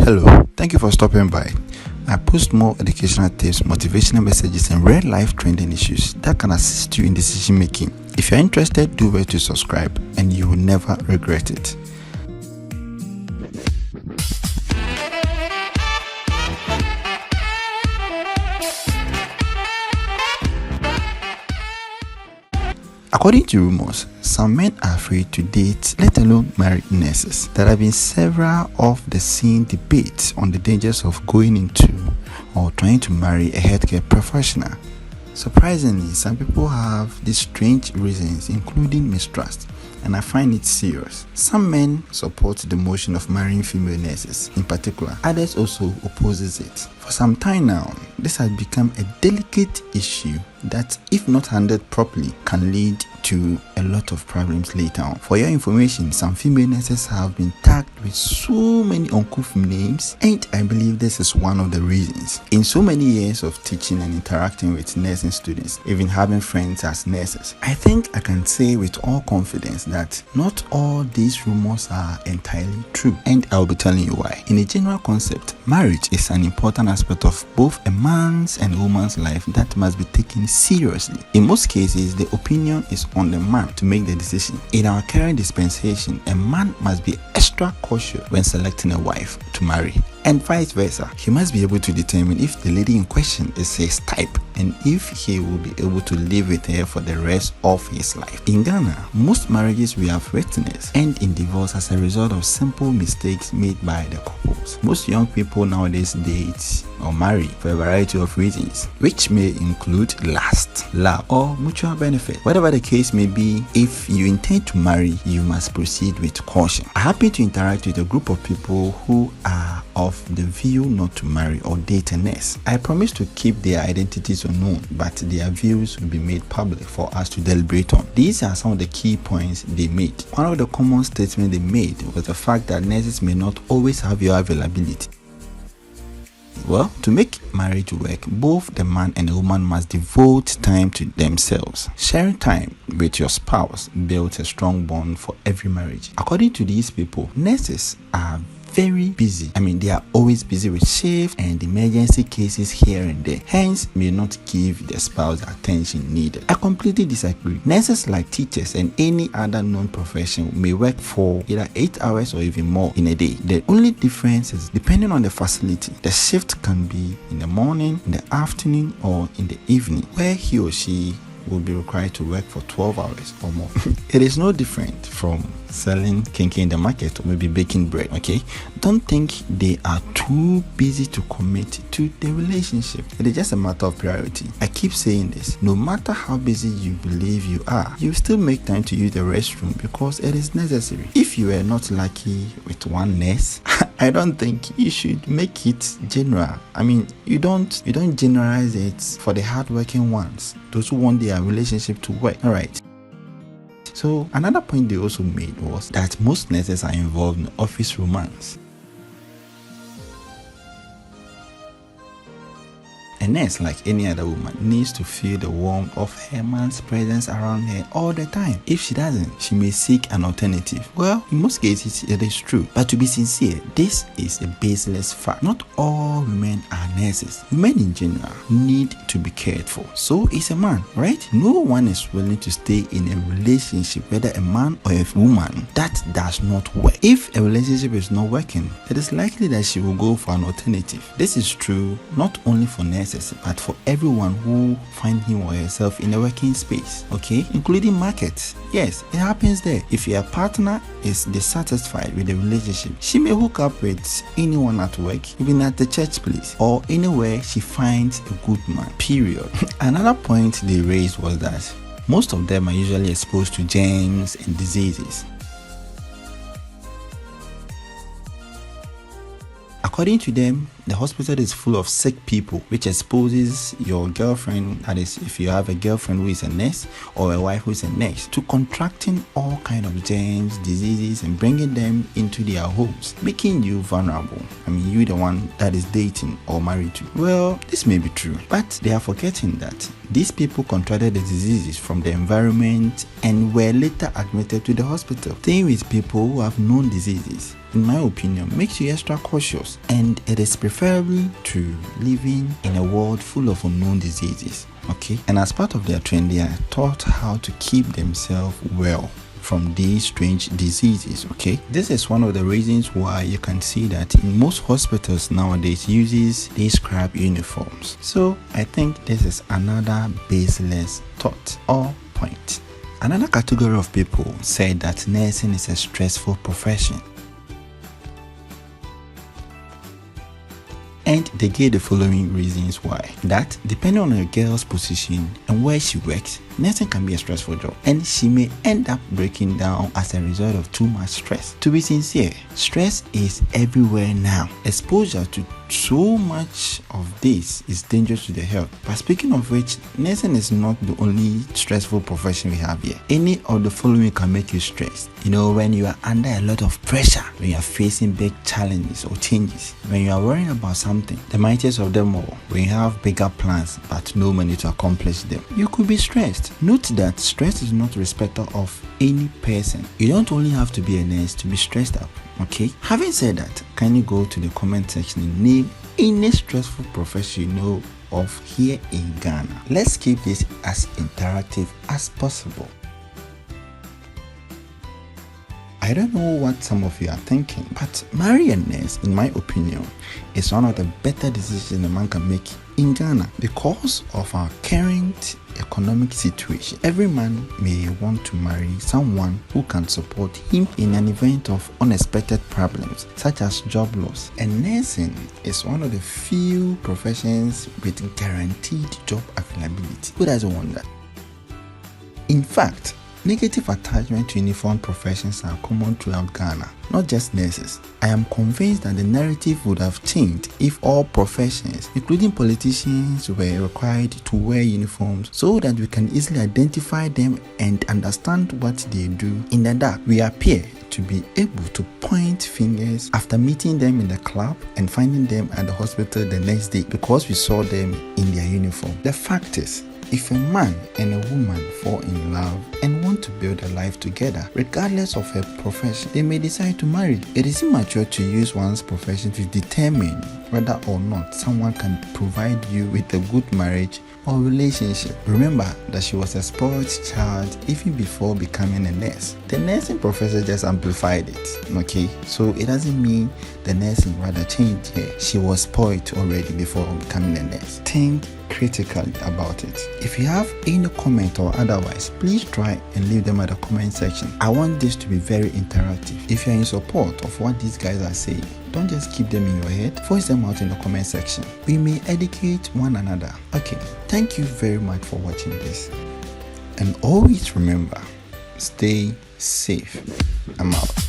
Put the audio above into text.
Hello, thank you for stopping by. I post more educational tips, motivational messages, and real life trending issues that can assist you in decision making. If you're interested, do well to subscribe and you will never regret it. According to rumors, some men are afraid to date, let alone marry nurses. There have been several of the scene debates on the dangers of going into or trying to marry a healthcare professional. Surprisingly, some people have these strange reasons, including mistrust, and I find it serious. Some men support the motion of marrying female nurses in particular. Others also opposes it. For some time now, this has become a delicate issue that, if not handled properly, can lead to a lot of problems later on. For your information, some female nurses have been tagged with so many uncouth names, and I believe this is one of the reasons. In so many years of teaching and interacting with nursing students, even having friends as nurses, I think I can say with all confidence that not all these rumors are entirely true, and I'll be telling you why. In a general concept, marriage is an important aspect of both a man's and a woman's life that must be taken seriously. In most cases, the opinion is on the man to make the decision. In our current dispensation, a man must be extra cautious when selecting a wife to marry, and vice versa. He must be able to determine if the lady in question is his type and if he will be able to live with her for the rest of his life. In Ghana, most marriages we have witnessed end in divorce as a result of simple mistakes made by the couples. Most young people nowadays date or marry for a variety of reasons, which may include lust, love, or mutual benefit. Whatever the case may be, if you intend to marry, you must proceed with caution. I happen to interact with a group of people who are of the view not to marry or date a nurse. I promise to keep their identities unknown, but their views will be made public for us to deliberate on. These are some of the key points they made. One of the common statements they made was the fact that nurses may not always have your availability. Well, to make marriage work, both the man and the woman must devote time to themselves. Sharing time with your spouse builds a strong bond for every marriage. According to these people, nurses are very busy. They are always busy with shifts and emergency cases here and there, hence may not give their spouse the attention needed. I completely disagree. Nurses, like teachers and any other known profession, may work for either 8 hours or even more in a day. The only difference is depending on the facility. The shift can be in the morning, in the afternoon, or in the evening, where he or she will be required to work for 12 hours or more. It is no different from selling kinky in the market or maybe baking bread, okay? Don't think they are too busy to commit to the relationship. It is just a matter of priority. I keep saying this. No matter how busy you believe you are, you still make time to use the restroom because it is necessary. If you are not lucky with one nurse, I don't think you should make it general. You don't generalize it for the hardworking ones, those who want their relationship to work. All right. So another point they also made was that most nurses are involved in office romance. A nurse, like any other woman, needs to feel the warmth of her man's presence around her all the time. If she doesn't, she may seek an alternative. Well, in most cases, it is true. But to be sincere, this is a baseless fact. Not all women are nurses. Women in general need to be cared for. So is a man, right? No one is willing to stay in a relationship, whether a man or a woman, that does not work. If a relationship is not working, it is likely that she will go for an alternative. This is true not only for nurses, but for everyone who find him or herself in a working space, okay, including markets. Yes, it happens there. If your partner is dissatisfied with the relationship, she may hook up with anyone at work, even at the church place, or anywhere she finds a good man, period. Another point they raised was that most of them are usually exposed to germs and diseases. According to them, the hospital is full of sick people, which exposes your girlfriend, that is if you have a girlfriend who is a nurse or a wife who is a nurse, to contracting all kind of germs, diseases, and bringing them into their homes, making you vulnerable. I mean, you the one that is dating or married to. Well, this may be true, but they are forgetting that these people contracted the diseases from the environment and were later admitted to the hospital. Staying with people who have known diseases, in my opinion, makes you extra cautious, and it is preferable to living in a world full of unknown diseases. Okay, and as part of their training, they are taught how to keep themselves well from these strange diseases. Okay, this is one of the reasons why you can see that in most hospitals nowadays uses these scrub uniforms. So I think this is another baseless thought or point. Another category of people said that nursing is a stressful profession, and they gave the following reasons why. That depending on a girl's position and where she works, nursing can be a stressful job, and she may end up breaking down as a result of too much stress. To be sincere, stress is everywhere now. Exposure to so much of this is dangerous to the health. But speaking of which, nursing is not the only stressful profession we have here. Any of the following can make you stressed. You know, when you are under a lot of pressure, when you are facing big challenges or changes, when you are worrying about something, the mightiest of them all, when you have bigger plans but no money to accomplish them, you could be stressed. Note that stress is not a respecter of any person. You don't only have to be a nurse to be stressed up. Okay, having said that, can you go to the comment section and name any stressful profession you know of here in Ghana? Let's keep this as interactive as possible. I don't know what some of you are thinking, but marrying a nurse, in my opinion, is one of the better decisions a man can make in Ghana because of our current economic situation. Every man may want to marry someone who can support him in an event of unexpected problems such as job loss, and nursing is one of the few professions with guaranteed job availability. Who doesn't want that? In fact, negative attachment to uniform professions are common throughout Ghana, not just nurses. I am convinced that the narrative would have changed if all professions, including politicians, were required to wear uniforms so that we can easily identify them and understand what they do in the dark. We appear to be able to point fingers after meeting them in the club and finding them at the hospital the next day because we saw them in their uniform. The fact is, if a man and a woman fall in love and want to build a life together, regardless of her profession, they may decide to marry. It is immature to use one's profession to determine whether or not someone can provide you with a good marriage or relationship. Remember that she was a spoiled child even before becoming a nurse. The nursing professor just amplified it, okay? So it doesn't mean the nursing rather changed her. She was spoiled already before becoming a nurse. Think critically about it. If you have any comment or otherwise, please try and leave them at the comment section. I want this to be very interactive. If you're in support of what these guys are saying, don't just keep them in your head, voice them out in the comment section. We may educate one another. Okay, thank you very much for watching this. And always remember, stay safe. I'm out.